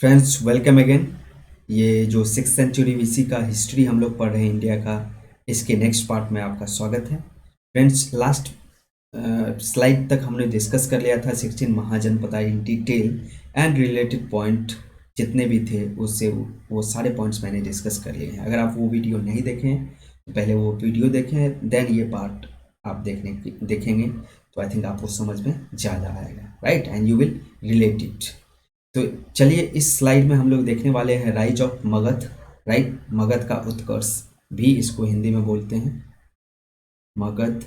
Friends welcome again. ये जो 6th century VC का हिस्ट्री हम लोग पढ़ रहे हैं इंडिया का, इसके नेक्स्ट पार्ट में आपका स्वागत है। फ्रेंड्स लास्ट स्लाइड तक हमने डिस्कस कर लिया था 16 महाजनपद in detail and related point जितने भी थे उससे वो सारे पॉइंट्स मैंने डिस्कस कर लिए हैं। अगर आप वो वीडियो नहीं देखे हैं तो पहले वो वीडियो देखें, देन ये पार्ट आप देखेंगे तो आई थिंक आपको समझ में ज़्यादा आएगा, right, and you will relate it. तो चलिए इस स्लाइड में हम लोग देखने वाले हैं rise of Magadh, right. Magadh का उत्कर्ष भी इसको हिंदी में बोलते हैं, मगध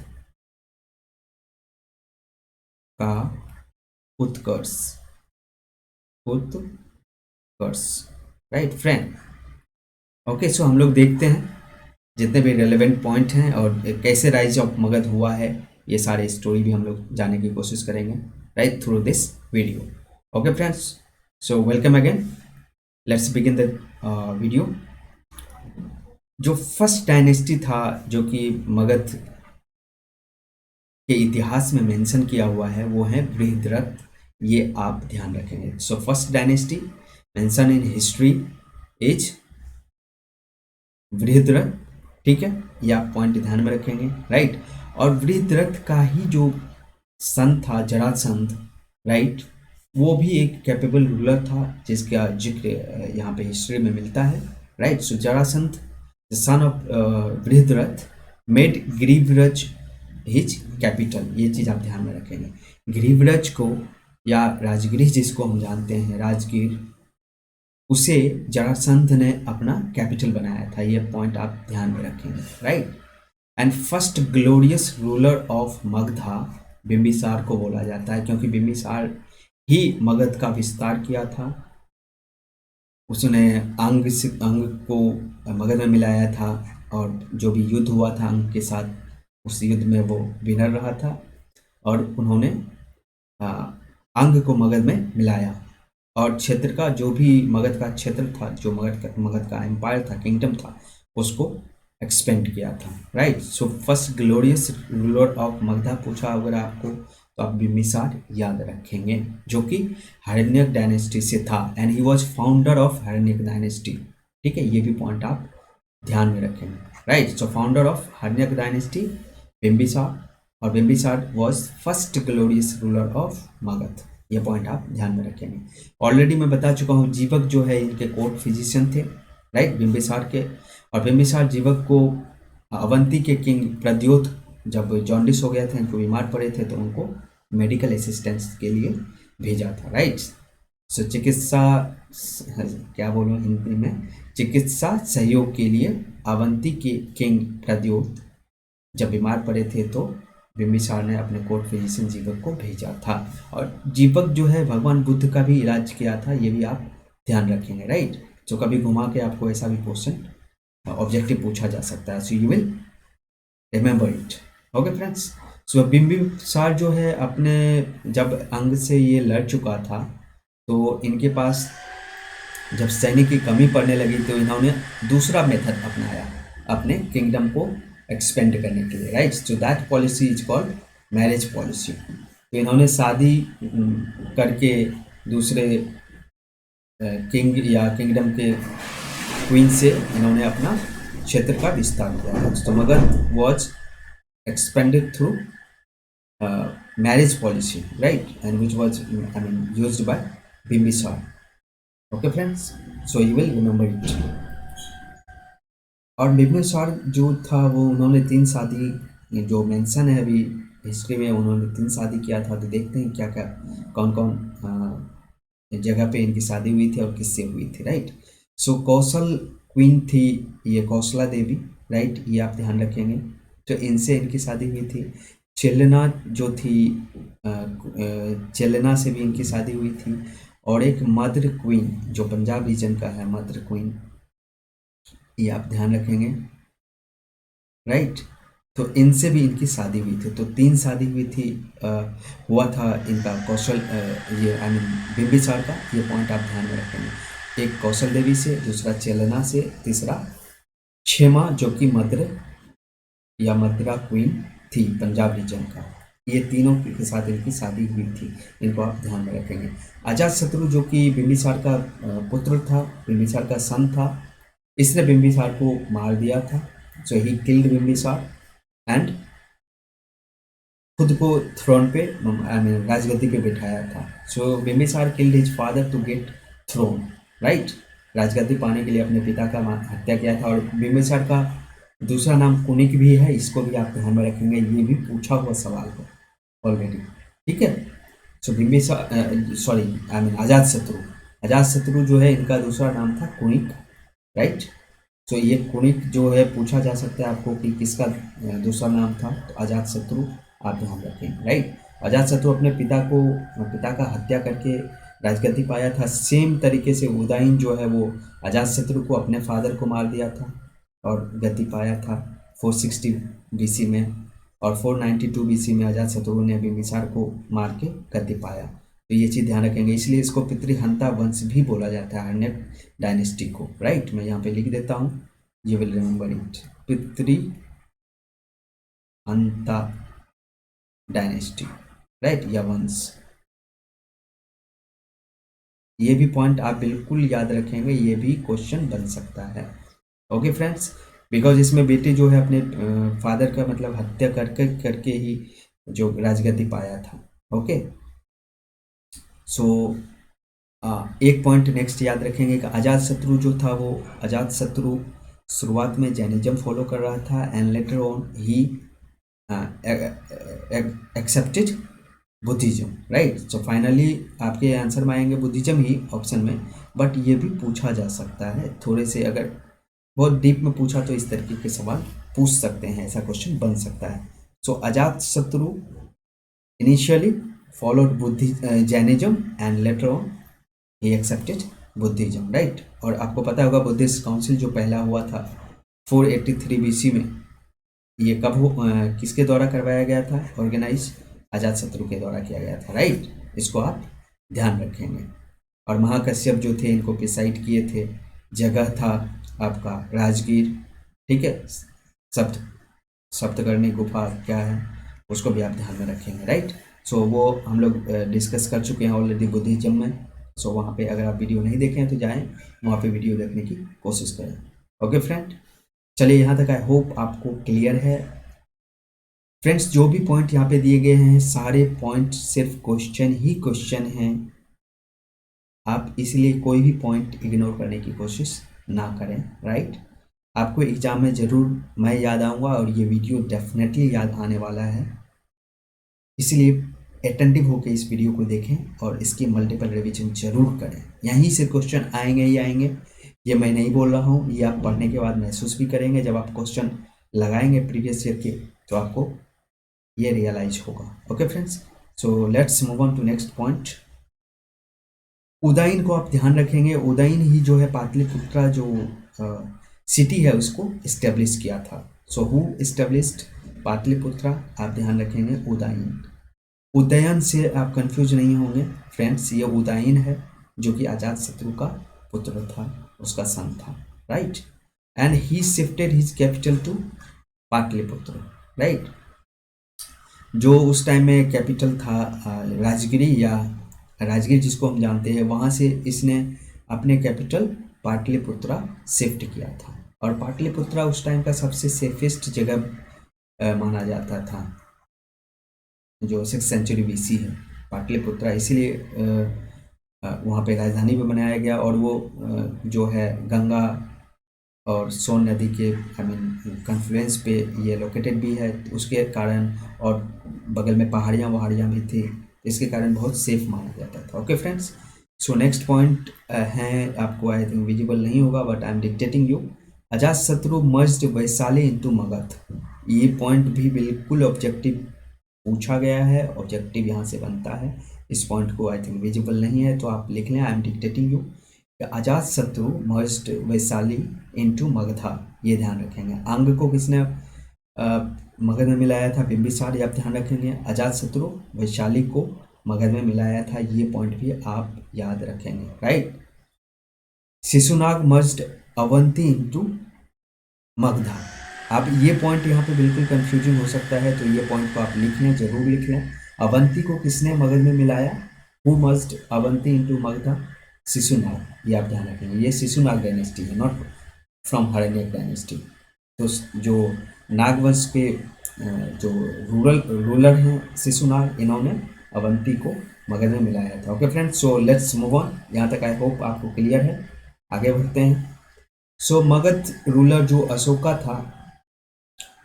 का उत्कर्ष, उत्कर्ष, राइट फ्रेंड। ओके, सो हम लोग देखते हैं जितने भी रेलेवेंट पॉइंट हैं और कैसे राइज ऑफ मगध हुआ है, ये सारे स्टोरी भी हम लोग जानने की कोशिश करेंगे, right, through this video. Okay friends, so welcome again, let's begin the video. जो फर्स्ट डायनेस्टी था जो कि मगध के इतिहास में मेंशन किया हुआ है वो है बृहद्रथ। ये आप ध्यान रखेंगे। So first dynasty mention in history is Brihadratha, ठीक है, ये आप पॉइंट ध्यान में रखेंगे, राइट। और बृहद्रथ का ही जो सन था जरासंध, राइट, वो भी एक कैपेबल रूलर था जिसका जिक्र यहाँ पे हिस्ट्री में मिलता है, right. So Jarasandha the son of Brihadratha made Girivraja his capital. ये चीज़ आप ध्यान में रखेंगे। ग्रीव्रज को या राजगृह जिसको हम जानते हैं राजगीर, उसे जरासंध ने अपना कैपिटल बनाया था। ये पॉइंट आप ध्यान में रखेंगे, right. And first glorious ruler of Magadha Bimbisara को बोला जाता है क्योंकि बिंबिसार ही मगध का विस्तार किया था। उसने अंग को मगध में मिलाया था और जो भी युद्ध हुआ था अंग के साथ, उस युद्ध में वो विनर रहा था और उन्होंने अंग को मगध में मिलाया और क्षेत्र का जो भी मगध का क्षेत्र था, जो मगध का एम्पायर था, किंगडम था, उसको एक्सपेंड किया था, right. So first glorious ruler of Magadha पूछा अगर आपको तो आप बिंबिसार याद रखेंगे, जो कि हरण्यक डायनेस्टी से था and he was founder of Haryanka dynasty, ठीक है। ये भी पॉइंट आप ध्यान में रखेंगे, right. So founder of Haryanka dynasty Bimbisara, और Bimbisara was first glorious ruler of Magadha. ये पॉइंट आप ध्यान में रखेंगे। ऑलरेडी मैं बता चुका हूँ जीवक जो है इनके कोर्ट फिजिशियन थे, राइट, बिंबिसार के। और बिंबिसार जीवक को अवंती के किंग प्रद्योत जब जॉन्डिस हो गया था, इनको बीमार पड़े थे, तो उनको मेडिकल असिस्टेंस के लिए भेजा था, राइट। सो चिकित्सा, क्या बोलूँ हिंदी में, चिकित्सा सहयोग के लिए अवंती के किंग प्रद्योत जब बीमार पड़े थे तो बिंबिसार ने अपने कोर्ट फिजिशियन जीवक को भेजा था। और जीवक जो है भगवान बुद्ध का भी इलाज किया था, ये भी आप ध्यान रखेंगे, राइट। जो कभी घुमा के आपको ऐसा भी क्वेश्चन ऑब्जेक्टिव पूछा जा सकता है, so you will remember it. Okay friends, so Bimbisara जो है अपने जब अंग से ये लड़ चुका था तो इनके पास जब सैनिक की कमी पड़ने लगी तो इन्होंने दूसरा मेथड अपनाया अपने किंगडम को एक्सपेंड करने के लिए, right. So that policy is called marriage policy. तो इन्होंने शादी करके दूसरे किंग या किंगडम के क्वीन से इन्होंने अपना क्षेत्र का विस्तार किया। तो Magadh was expanded through marriage policy, right, and which was used by Bimbisara. Okay friends, so you will remember it. और बिंबिसार जो था वो उन्होंने 3 शादी, जो मेंशन है अभी हिस्ट्री में, उन्होंने 3 शादी किया था। तो देखते हैं क्या क्या कौन कौन जगह पे इनकी शादी हुई थी और किससे हुई थी, राइट। सो कौशल क्वीन थी ये कौशला देवी, राइट, ये आप ध्यान रखेंगे। तो इनसे इनकी शादी हुई थी। चेलना जो थी, चेलना से भी इनकी शादी हुई थी। और एक मद्र क्वीन जो पंजाब रीजन का है, मद्र क्वीन, ये आप ध्यान रखेंगे, राइट। तो इनसे भी इनकी शादी हुई थी। तो 3 शादी हुई थी, हुआ था इनका कौशल, ये आई मीन बिंबिसार का। ये पॉइंट आप ध्यान में रखेंगे। एक कौशल देवी से, दूसरा चेलना से, तीसरा क्षेमा जो कि मद्र या मद्रा क्वीन थी पंजाब रीजन का। ये तीनों के साथ इनकी शादी हुई थी, इनको आप ध्यान में रखेंगे। अजातशत्रु जो कि बिंबिसार का पुत्र था, बिंबिसार का सन था, इसने बिंबिसार को मार दिया था। सो ही किल्ड बिंबिसार एंड खुद को थ्रोन पे आई मीन राजगद्दी पे बिठाया था। So Bimbisara killed his father to get throne, right. राजगद्दी पाने के लिए अपने पिता का हत्या किया था। और बिंबिसार का दूसरा नाम कुनिक भी है, इसको भी आप ध्यान में रखेंगे, ये भी पूछा हुआ सवाल है ऑलरेडी, ठीक है। So Bimbisara sorry I mean Ajatashatru, Ajatashatru जो है इनका दूसरा नाम था कुनिक, राइट। सो ये कुनिक जो है पूछा जा सकता है आपको कि किसका दूसरा नाम था, तो अजातशत्रु आप ध्यान रखें, राइट। अजातशत्रु अपने पिता का हत्या करके राजगद्दी पाया था। सेम तरीके से उदयन जो है वो अजातशत्रु को अपने फादर को मार दिया था और गद्दी पाया था 460 बीसी में। और 492 बीसी में अजातशत्रु ने बिंबिसार को मार के गद्दी पाया। तो ये चीज़ ध्यान रखेंगे, इसलिए इसको पितृहंता वंश भी बोला जाता है, हर्नेट डायनेस्टी को, राइट। मैं यहाँ पे लिख देता हूँ, यू विल रिमेंबर इट, पितृहंता डायनेस्टी, राइट, या वंश। ये भी पॉइंट आप बिल्कुल याद रखेंगे, ये भी क्वेश्चन बन सकता है। ओके फ्रेंड्स, बिकॉज इसमें बेटे जो है अपने फादर का मतलब हत्या करके ही जो राजगद्दी पाया था। ओके, सो एक पॉइंट नेक्स्ट याद रखेंगे कि अजातशत्रु जो था वो अजातशत्रु शुरुआत में जैनिज्म फॉलो कर रहा था and later on he accepted Buddhism, right. So finally आपके आंसर में आएंगे बुद्धिज्म ही ऑप्शन में। बट ये भी पूछा जा सकता है, थोड़े से अगर बहुत डीप में पूछा तो इस तरीके के सवाल पूछ सकते हैं, ऐसा क्वेश्चन बन सकता है। So Ajatashatru initially followed Jainism and later on he accepted Buddhism, right. और आपको पता होगा बुद्धिस्ट काउंसिल जो पहला हुआ था 483 बीसी में, ये कब किसके द्वारा करवाया गया था ऑर्गेनाइज? अजातशत्रु के द्वारा किया गया था, राइट। इसको आप ध्यान रखेंगे। और महाकश्यप जो थे इनको प्रिसाइड किए थे, जगह था आपका राजगीर, ठीक है। सप्तकर्णी गुफा क्या है उसको भी आप ध्यान में रखेंगे, राइट। सो वो हम लोग डिस्कस कर चुके हैं ऑलरेडी बुद्धिज्म में। सो वहाँ पे अगर आप वीडियो नहीं देखे हैं तो जाएं, वहाँ पे वीडियो देखने की कोशिश करें। ओके फ्रेंड, चलिए यहाँ तक आई होप आपको क्लियर है। फ्रेंड्स, जो भी पॉइंट यहाँ पे दिए गए हैं सारे पॉइंट सिर्फ क्वेश्चन ही क्वेश्चन हैं, आप इसलिए कोई भी पॉइंट इग्नोर करने की कोशिश ना करें, राइट। आपको एग्जाम में ज़रूर मैं याद आऊँगा और ये वीडियो डेफिनेटली याद आने वाला है, इसलिए अटेंटिव होकर इस वीडियो को देखें और इसकी मल्टीपल रिवीजन जरूर करें। यहीं से क्वेश्चन आएंगे ही आएंगे, ये मैं नहीं बोल रहा हूँ, ये आप पढ़ने के बाद महसूस भी करेंगे। जब आप क्वेश्चन लगाएंगे प्रीवियस ईयर के तो आपको ये रियलाइज होगा। Okay friends, so let's move on to next point. Udayan को आप ध्यान रखेंगे, उदयन ही जो है पाटलिपुत्रा जो सिटी है उसको इस्टेब्लिश किया था। सो हु इस्टेब्लिश्ड पाटलिपुत्रा, आप ध्यान रखेंगे उदयन। उदयन से आप कंफ्यूज नहीं होंगे फ्रेंड्स, ये उदयन है जो कि अजातशत्रु का पुत्र था, उसका सन था, right. And he shifted his capital to Pataliputra, right. जो उस टाइम में कैपिटल था राजगिरी, या राजगिर जिसको हम जानते हैं, वहाँ से इसने अपने कैपिटल पाटलिपुत्रा शिफ्ट किया था। और पाटलिपुत्रा उस टाइम का सबसे सेफेस्ट जगह माना जाता था, जो 6th सेंचुरी बीसी है पाटलिपुत्रा, इसीलिए वहाँ पे राजधानी भी बनाया गया। और वो जो है गंगा और सोन नदी के आई मीन कन्फ्लुएंस पे ये लोकेटेड भी है, उसके कारण, और बगल में पहाड़ियाँ भी थी, इसके कारण बहुत सेफ माना जाता था। Okay friends, so next point है, आपको आई थिंक विजिबल नहीं होगा but I am dictating you. Ajatashatru merged Vaishali into Magadh, ये पॉइंट भी बिल्कुल ऑब्जेक्टिव पूछा गया है, ऑब्जेक्टिव यहाँ से बनता है। इस पॉइंट को आई थिंक विजिबल नहीं है तो आप लिख लें, I am dictating you. Ajatashatru merged Vaishali into Magadha, ये ध्यान रखेंगे। अंग को किसने मगध में मिलाया था? बिंबिसार, ये आप ध्यान रखेंगे। अजातशत्रु वैशाली को मगध में मिलाया था, ये पॉइंट भी आप याद रखेंगे, right. Shishunaga merged Avanti into Magadha, अब ये पॉइंट यहाँ पे बिल्कुल कंफ्यूजिंग हो सकता है, तो ये पॉइंट को आप लिख लें, जरूर लिख लें। अवंती को किसने मगध में मिलाया? Who merged Avanti into Magadha? Shishunaga. ये आप ध्यान रखेंगे, ये शिशुनाग डायनेस्टी है, नॉट फ्रॉम हरण्यक डायनेस्टी। तो जो नागवंश के जो रूलर हैं शिशुनाग, इन्होंने अवंती को मगध में मिलाया था। Okay friends, so let's move on. यहाँ तक आई होप आपको क्लियर है। आगे बढ़ते हैं। सो मगध रूलर जो अशोका था,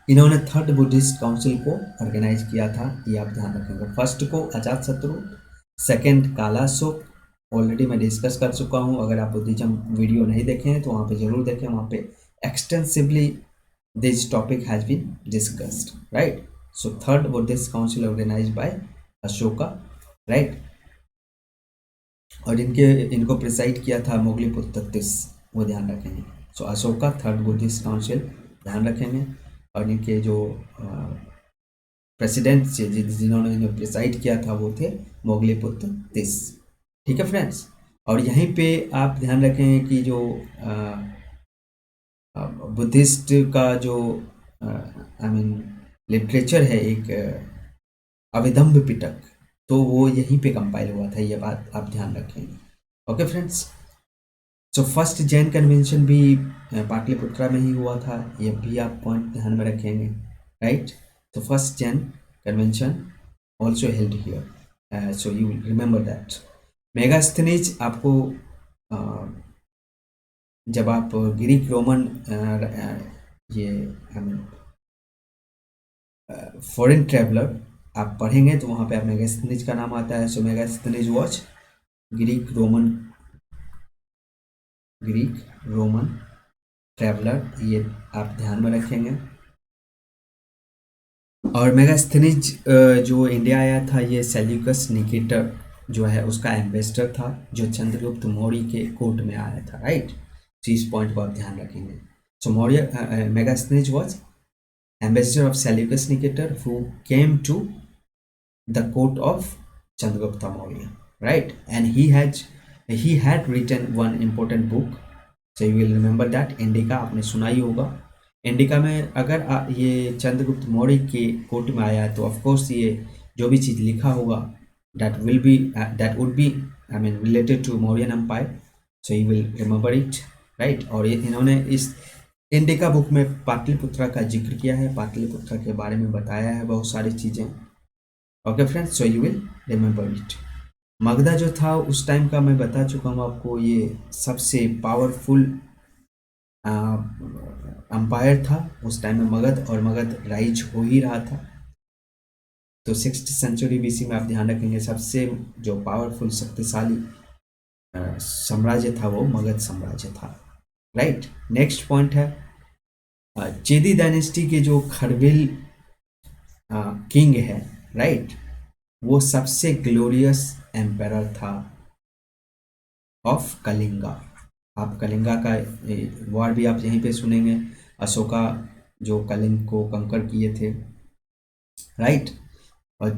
इन्होंने थर्ड बुद्धिस्ट काउंसिल को ऑर्गेनाइज किया था, ये आप ध्यान रखेंगे। फर्स्ट को अजातशत्रु, सेकंड कालाशोक, ऑलरेडी मैं डिस्कस कर चुका हूँ। अगर आप बुद्धिज्म वीडियो नहीं देखे हैं तो वहाँ पे जरूर देखें, वहाँ पे extensively this topic has been discussed, right. So third Buddhist council organise by Ashoka, right. और इनको प्रिसाइड किया था मोगलीपुत्र तत्तीस, वो ध्यान रखेंगे। सो अशोका थर्ड बुद्धिस्ट काउंसिल, ध्यान रखेंगे। और इनके जो प्रेसिडेंट जिन्होंने इन्हें प्रिसाइड किया था वो थे मोगलीपुत्र तीस। ठीक है फ्रेंड्स। और यहीं पे आप ध्यान रखें कि जो बुद्धिस्ट का जो आई मीन लिटरेचर है, एक अभिधम्ब पिटक, तो वो यहीं पे कंपाइल हुआ था, ये बात आप ध्यान रखेंगे। Okay friends. So first Jan convention भी पाटलिपुत्रा में ही हुआ था, ये भी आप पॉइंट ध्यान में रखेंगे, राइट। तो first Jan convention also held here, so you remember that. Megasthenes आपको जब आप ग्रीक रोमन ये आई मीन फॉरेन ट्रेवलर आप पढ़ेंगे तो वहाँ पे आप मेगास्थनीज का नाम आता है। So Megasthenes was Greek Roman traveller, ये आप ध्यान में रखेंगे। और मेगास्थनीज जो इंडिया आया था, ये सेल्यूकस निकेटर जो है उसका एम्बेसडर था, जो चंद्रगुप्त मौर्य के कोर्ट में आया था, राइट। तो इस पॉइंट को आप ध्यान रखेंगे। So Maurya Megasthenes was ambassador of Seleucus Nicator who came to the court of Chandragupta Maurya, right? And he had written one important book, so you will remember that, indica आपने सुना ही होगा। Indica में अगर ये चंद्रगुप्त मौर्य के कोर्ट में आया है तो ऑफ कोर्स ये जो भी चीज़ लिखा होगा that would be I mean related to Mauryan Empire, so you will remember it, right? और इन्होंने इस इंडिका बुक में पाटलिपुत्रा का जिक्र किया है, पाटलिपुत्रा के बारे में बताया है बहुत सारी चीज़ें। Okay friends, so you will remember it. Magadha जो था उस टाइम का मैं बता चुका हूँ आपको, ये सबसे पावरफुल अंपायर था उस टाइम में मगध, और मगध राइज हो ही रहा था। तो 6th सेंचुरी बीसी में आप ध्यान रखेंगे सबसे जो पावरफुल शक्तिशाली साम्राज्य था वो मगध साम्राज्य था, राइट। नेक्स्ट पॉइंट है चेदी डायनेस्टी के जो खरविल किंग है, राइट, वो सबसे ग्लोरियस एम्पायर था ऑफ कलिंगा। आप कलिंगा का वॉर भी आप यहीं पे सुनेंगे, अशोका जो कलिंग को कंकर किए थे, राइट। और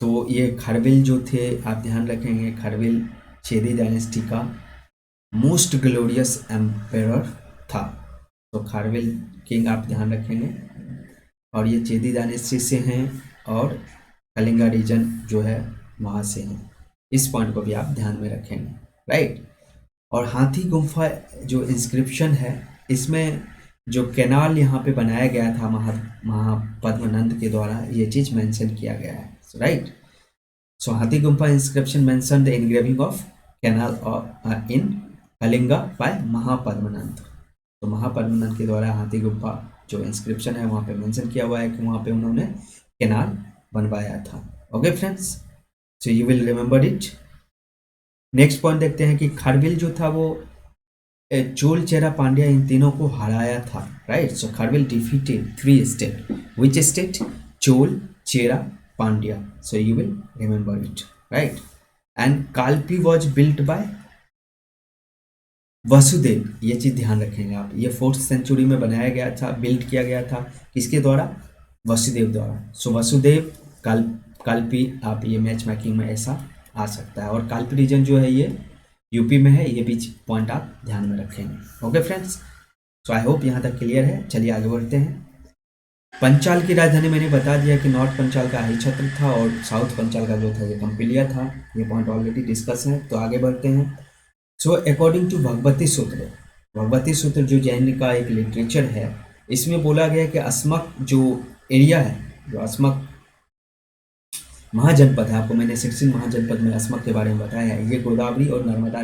तो ये खरविल जो थे आप ध्यान रखेंगे, खरविल चेदी डायनेस्टी का मोस्ट ग्लोरियस एम्पायर था। तो खरविल किंग आप ध्यान रखेंगे, और ये चेदी डायनेस्टी से हैं और कलिंगा रीजन जो है वहाँ से हैं। इस पॉइंट को भी आप ध्यान में रखेंगे, राइट। और हाथी गुम्फा जो इंस्क्रिप्शन है, इसमें जो कैनाल यहाँ पे बनाया गया था महापद्मनंद के द्वारा, ये चीज़ मेंशन किया गया है, right. So Hathi Gumpha inscription mention the engraving of canal in Kalinga by Mahapadmananda. तो महापद्मनंद के द्वारा हाथी गुम्फा जो इंस्क्रिप्शन है वहाँ पे मेंशन किया हुआ है कि वहाँ पे उन्होंने कैनाल बनवाया था। Okay friends, so you will remember it. Next point देखते हैं कि खरविल जो था वो चोल, चेरा, पांड्या इन तीनों को हराया था, right. So Kharavela defeated 3 state, which state? Chola, Chera, Pandya. So you will remember it, right. And Kalpi was built by Vasudeva, ये चीज़ ध्यान रखेंगे आप, ये 4th सेंचुरी में बनाया गया था, बिल्ड किया गया था, किसके द्वारा? वसुदेव द्वारा। सो वसुदेव काल्पी, आप ये मैच मेकिंग में ऐसा आ सकता है। और काल्पी रीजन जो है ये यूपी में है, ये भी पॉइंट आप ध्यान में रखेंगे। Okay friends, so I hope यहाँ तक क्लियर है। चलिए आगे बढ़ते हैं। पंचाल की राजधानी मैंने बता दिया कि नॉर्थ पंचाल का अहिछत्र था और साउथ पंचाल का जो था ये कंपिलिया था। ये पॉइंट ऑलरेडी डिस्कस है। तो आगे बढ़ते हैं। सो अकॉर्डिंग टू भगवती सूत्र, भगवती सूत्र जो जैन का एक लिटरेचर है, इसमें बोला गया है कि अस्मक जो एरिया है, जो अस्मक महाजनपद है, आपको मैंने 16 महाजनपद में अस्मक के बारे में बताया है, ये गोदावरी और नर्मदा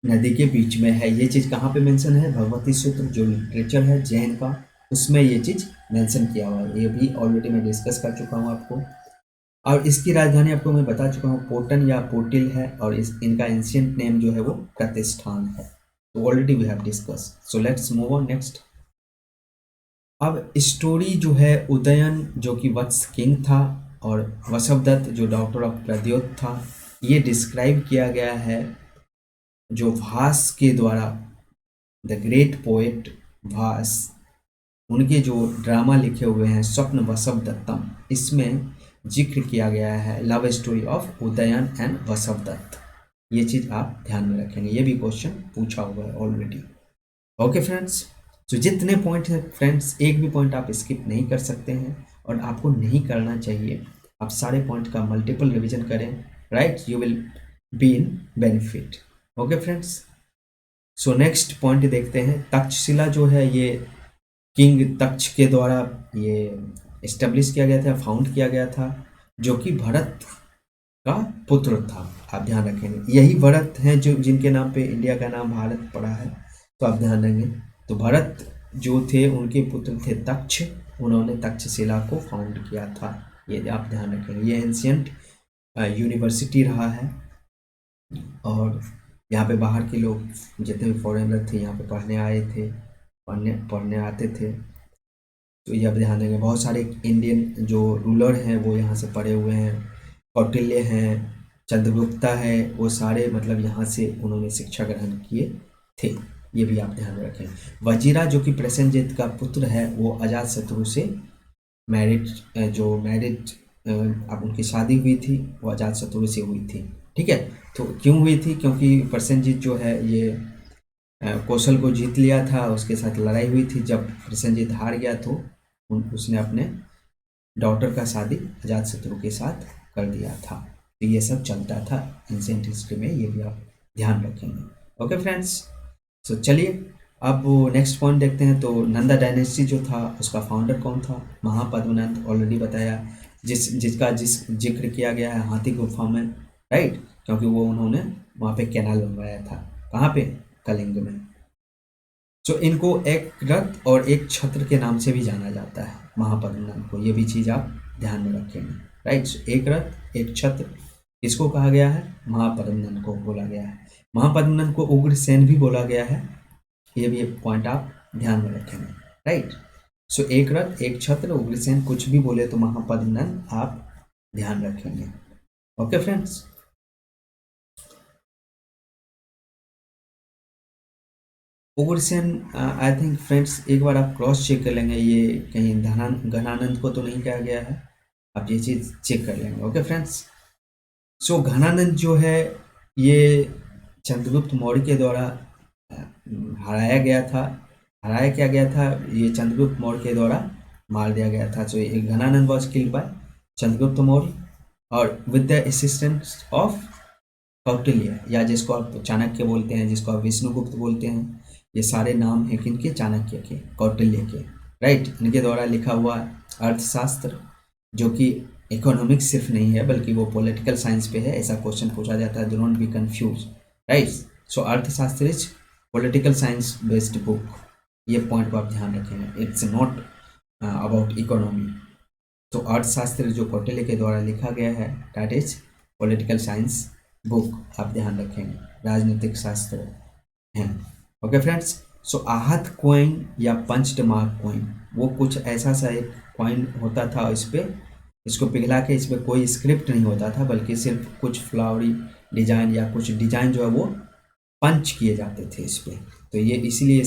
नदी के बीच में है। ये चीज़ कहाँ पे मेंशन है? भगवती सूत्र जो लिटरेचर है जैन का, उसमें ये चीज़ मेंशन किया हुआ है। ये भी ऑलरेडी मैं डिस्कस कर चुका हूँ आपको। और इसकी राजधानी आपको मैं बता चुका हूँ पोटन या पोटिल है, और इनका एंशियंट नेम जो है वो प्रतिष्ठान है। तो already we have discuss. So let's move on next. अब स्टोरी जो है उदयन जो कि वत्स किंग था और वसवदत्त जो डॉक्टर ऑफ प्रद्योत था, ये डिस्क्राइब किया गया है जो भास के द्वारा, द ग्रेट पोएट भास, उनके जो ड्रामा लिखे हुए हैं स्वप्न वसवदत्तम, इसमें जिक्र किया गया है love story of Udayana and Vasavadatta. ये चीज़ आप ध्यान में रखेंगे, ये भी क्वेश्चन पूछा हुआ है ऑलरेडी। ओके फ्रेंड्स, तो जितने पॉइंट हैं फ्रेंड्स, एक भी पॉइंट आप स्किप नहीं कर सकते हैं और आपको नहीं करना चाहिए। आप सारे पॉइंट का मल्टीपल रिवीजन करें, right, you will be in benefit. Okay friends, so next point देखते हैं। तक्षशिला जो है ये किंग तक्ष के द्वारा ये इस्टेब्लिश किया गया था, फाउंड किया गया था, जो कि भरत का पुत्र था। आप ध्यान रखेंगे, यही भरत हैं जो जिनके नाम पे इंडिया का नाम भारत पड़ा है। तो आप ध्यान रखेंगे, तो भरत जो थे उनके पुत्र थे तक्ष, उन्होंने तक्षशिला को फाउंड किया था। ये आप ध्यान रखेंगे। ये एंशियंट यूनिवर्सिटी रहा है और यहाँ पे बाहर के लोग जितने भी फॉरेनर थे यहाँ पे पढ़ने आए थे, पढ़ने आते थे। तो ये आप ध्यान देंगे, बहुत सारे इंडियन जो रूलर हैं वो यहाँ से पढ़े हुए हैं। कौटिल्य हैं, चंद्रगुप्ता है, वो सारे मतलब यहाँ से उन्होंने शिक्षा ग्रहण किए थे। ये भी आप ध्यान में रखें। वजीरा जो कि प्रसेनजीत का पुत्र है, वो अजातशत्रु से मैरिड अब उनकी शादी हुई थी, वो अजातशत्रु से हुई थी। ठीक है, तो क्यों हुई थी? क्योंकि प्रसेनजीत जो है ये कौशल को जीत लिया था, उसके साथ लड़ाई हुई थी। जब प्रसेनजीत हार गया तो उसने अपने डॉटर का शादी अजातशत्रु के साथ कर दिया था। तो ये सब चलता था एंशिएंट हिस्ट्री में, ये भी आप ध्यान रखेंगे। ओके फ्रेंड्स, सो चलिए अब नेक्स्ट पॉइंट देखते हैं। तो नंदा डायनेस्टी जो था उसका फाउंडर कौन था? महापद्मनंद, ऑलरेडी बताया, जिसका जिक्र किया गया है हाथी गुफा में, राइट, क्योंकि वो उन्होंने वहाँ पे कैनाल बनवाया था। कहाँ पे? कलिंग में। सो इनको एक रथ और एक छत्र के नाम से भी जाना जाता है, महापद्मनंद को। ये भी चीज़ आप ध्यान में रखेंगे, राइट। सो एक रथ एक छत्र किसको कहा गया है? महापद्मनंद को बोला गया है। महापद्मनंद को उग्रसेन भी बोला गया है, ये भी एक पॉइंट आप ध्यान में रखेंगे, राइट। सो एक रथ एक छत्र उग्रसेन कुछ भी बोले तो महापद्मनंद आप ध्यान रखेंगे। Okay friends, Ugrasen I think friends एक बार आप क्रॉस चेक कर लेंगे, ये कहीं घनानंद को तो नहीं कहा गया है, आप ये चीज़ चेक कर लेंगे। ओके फ्रेंड्स, सो घनानंद जो है ये चंद्रगुप्त मौर्य के द्वारा हराया गया था। हराया क्या गया था? ये चंद्रगुप्त मौर्य के द्वारा मार दिया गया था। So Ghanananda was killed by Chandragupta Maurya और with the assistance of Kautilya, या जिसको आप चाणक्य बोलते हैं, जिसको आप विष्णुगुप्त बोलते हैं। ये सारे नाम हैं किनके? चाणक्य के, कौटिल्य के, राइट। इनके द्वारा लिखा हुआ अर्थशास्त्र, जो कि इकोनॉमिक्स सिर्फ नहीं है बल्कि वो पॉलिटिकल साइंस पे है। ऐसा क्वेश्चन पूछा जाता है, do not be confuse, right. So Arthashastra is political science based book, ये पॉइंट को आप ध्यान रखेंगे। It's not about economy. तो अर्थशास्त्र जो कौटिल्य के द्वारा लिखा गया है, that is political science book, आप ध्यान रखेंगे। राजनीतिक शास्त्र हैं। ओके फ्रेंड्स, सो आहत कॉइन या पंच्ड मार्क कॉइन, वो कुछ ऐसा सा एक कॉइन होता था, इस पर इसको पिघला के इसमें कोई स्क्रिप्ट नहीं होता था बल्कि सिर्फ कुछ फ्लावरी डिजाइन या कुछ डिजाइन जो है वो पंच किए जाते थे इस पर। तो ये इसीलिए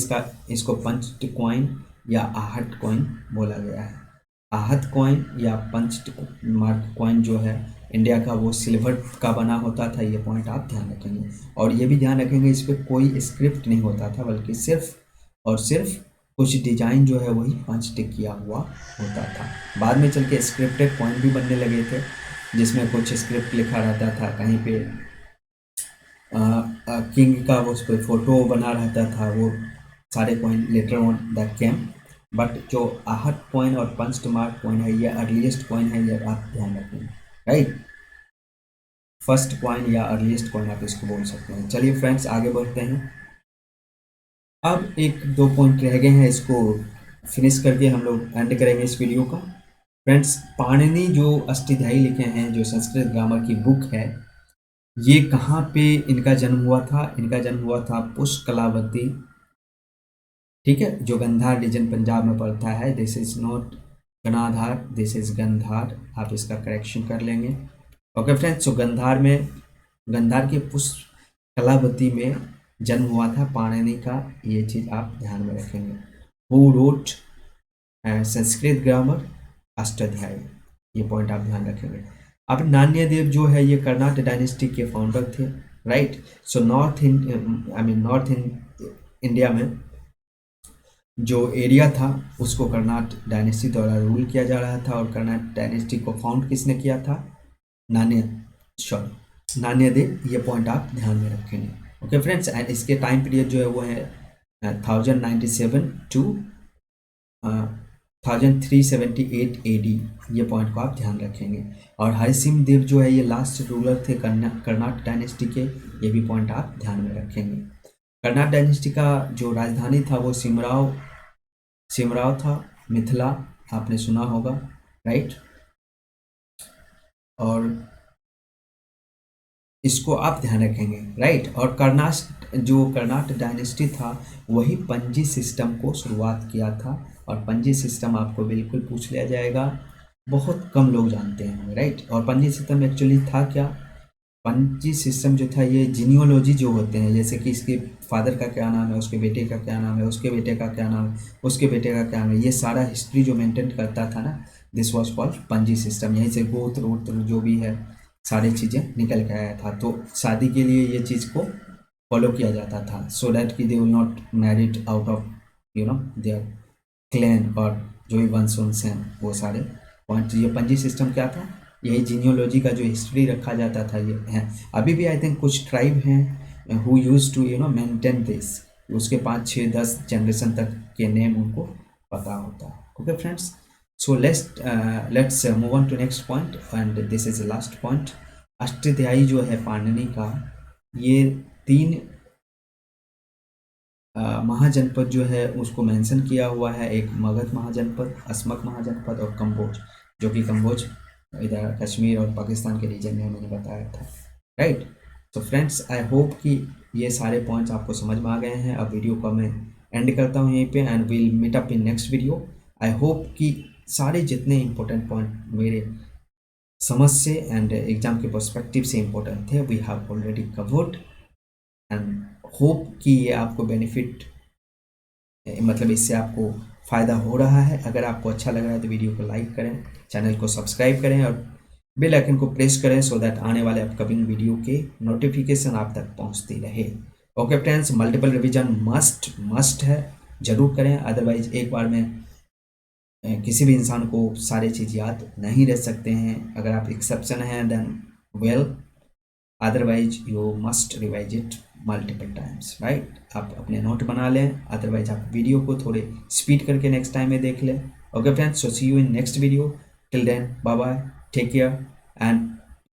इसको पंच्ड कॉइन या आहट कॉइन बोला गया है। आहत कॉइन या पंच्ड मार्क कॉइन जो है इंडिया का, वो सिल्वर का बना होता था। ये पॉइंट आप ध्यान रखेंगे और ये भी ध्यान रखेंगे इस पर कोई स्क्रिप्ट नहीं होता था बल्कि सिर्फ और सिर्फ कुछ डिजाइन जो है वही पंच टिक किया हुआ होता था। बाद में चल के स्क्रिप्टेड पॉइंट भी बनने लगे थे, जिसमें कुछ स्क्रिप्ट लिखा रहता था, कहीं पे किंग का उस पर फोटो बना रहता था। वो सारे point later on that came, but जो आहट पॉइंट और पंच मार्क पॉइंट है ये अर्लीस्ट पॉइंट है, ये आप ध्यान रखें, राइट। फर्स्ट पॉइंट या अर्लीस्ट पॉइंट आप इसको बोल सकते हैं। चलिए फ्रेंड्स आगे बढ़ते हैं। अब एक दो पॉइंट रह गए हैं, इसको फिनिश करके हम लोग एंड करेंगे इस वीडियो का। फ्रेंड्स पाणिनि जो अष्टाध्यायी लिखे हैं, जो संस्कृत ग्रामर की बुक है, ये कहाँ पे इनका जन्म हुआ था? इनका जन्म हुआ था पुष्कलावती, ठीक है, जो गंधार रीजन पंजाब में पड़ता है। This is not Ganadhar, this is Gandhara, आप इसका करेक्शन कर लेंगे। ओके फ्रेंड्स, तो गंधार के पुष्कलावती में जन्म हुआ था पाणिनि का, ये चीज़ आप ध्यान में रखेंगे। Who wrote Sanskrit grammar Ashtadhyayi, ये पॉइंट आप ध्यान रखेंगे। अब नान्यदेव जो है ये कर्नाटक डायनेस्टी के फाउंडर थे, राइट। सो नॉर्थ इंडिया में जो एरिया था उसको कर्नाटक डायनेस्टी द्वारा रूल किया जा रहा था, और कर्नाटक डायनेस्टी को फाउंड किसने किया था? नान्यदेव, ये पॉइंट आप ध्यान में रखेंगे। ओके फ्रेंड्स, एंड इसके टाइम पीरियड जो है वो है 1097 टू 1378 AD, ये पॉइंट को आप ध्यान रखेंगे। और हरिसिंह देव जो है ये लास्ट रूलर थे कर्नाटक डायनेस्टी के, ये भी पॉइंट आप ध्यान में रखेंगे। कर्नाटक डायनेस्टी का जो राजधानी था वो सिमराव था, मिथिला आपने सुना होगा, राइट। और इसको आप ध्यान रखेंगे, राइट। और कर्नाटक डायनेस्टी था वही पंजी सिस्टम को शुरुआत किया था, और पंजी सिस्टम आपको बिल्कुल पूछ लिया जाएगा, बहुत कम लोग जानते हैं, राइट। और पंजी सिस्टम एक्चुअली था क्या? पंजी सिस्टम जो था ये जीनियोलॉजी जो होते हैं, जैसे कि इसके फादर का क्या नाम है, उसके बेटे का क्या नाम है, उसके बेटे का क्या नाम है, उसके बेटे का क्या नाम है, ये सारा हिस्ट्री जो मेंटेन करता था ना, दिस वाज कॉल्ड पंजी सिस्टम। यहीं से गोत्र वोत्र जो भी है सारी चीज़ें निकल के आया था। तो शादी के लिए ये चीज़ को फॉलो किया जाता था, सो डैट कि they will not married out of their clan, और जो भी वंश हैं वो सारे पॉइंट। ये पंजी सिस्टम क्या था? यही जीनियोलॉजी का जो हिस्ट्री रखा जाता था ये है। अभी भी आई थिंक कुछ ट्राइब हैं who use to maintain this, उसके 5, 6, 10 जनरेशन तक के नेम उनको पता होता है। Okay friends, so let's move on to next point, and this is the last point। Ashtadhyayi जो है पाणिनि का, ये 3 महाजनपद जो है उसको मेंशन किया हुआ है, एक मगध महाजनपद, अस्मक महाजनपद और कंबोज, जो कि कंबोज इधर कश्मीर और पाकिस्तान के रीजन में मैंने बताया था, राइट। तो फ्रेंड्स आई होप कि ये सारे पॉइंट्स आपको समझ में आ गए हैं। अब वीडियो को मैं एंड करता हूँ यहीं पे, and will meet up in next video. I hope कि सारे जितने इंपॉर्टेंट पॉइंट मेरे समझ से एंड एग्जाम के पर्सपेक्टिव से इंपॉर्टेंट थे we have already covered, and hope कि ये आपको बेनिफिट, मतलब इससे आपको फ़ायदा हो रहा है। अगर आपको अच्छा लग रहा है तो वीडियो को लाइक करें, चैनल को सब्सक्राइब करें और बेल आइकन को प्रेस करें, सो दैट आने वाले अपकमिंग वीडियो के नोटिफिकेशन आप तक पहुंचती रहे। Okay friends, multiple revision must है, ज़रूर करें, अदरवाइज एक बार में किसी भी इंसान को सारे चीज़ याद नहीं रह सकते हैं। अगर आप एक्सेप्शन हैं then well, otherwise you must revise it multiple times, right. आप अपने नोट बना लें, अदरवाइज आप वीडियो को थोड़े स्पीड करके नेक्स्ट टाइम में देख लें। Okay friends, so see you in next video, till then bye bye, take care and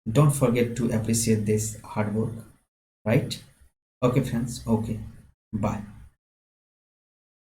don't forget to appreciate this hard work, right. Okay friends, okay, bye.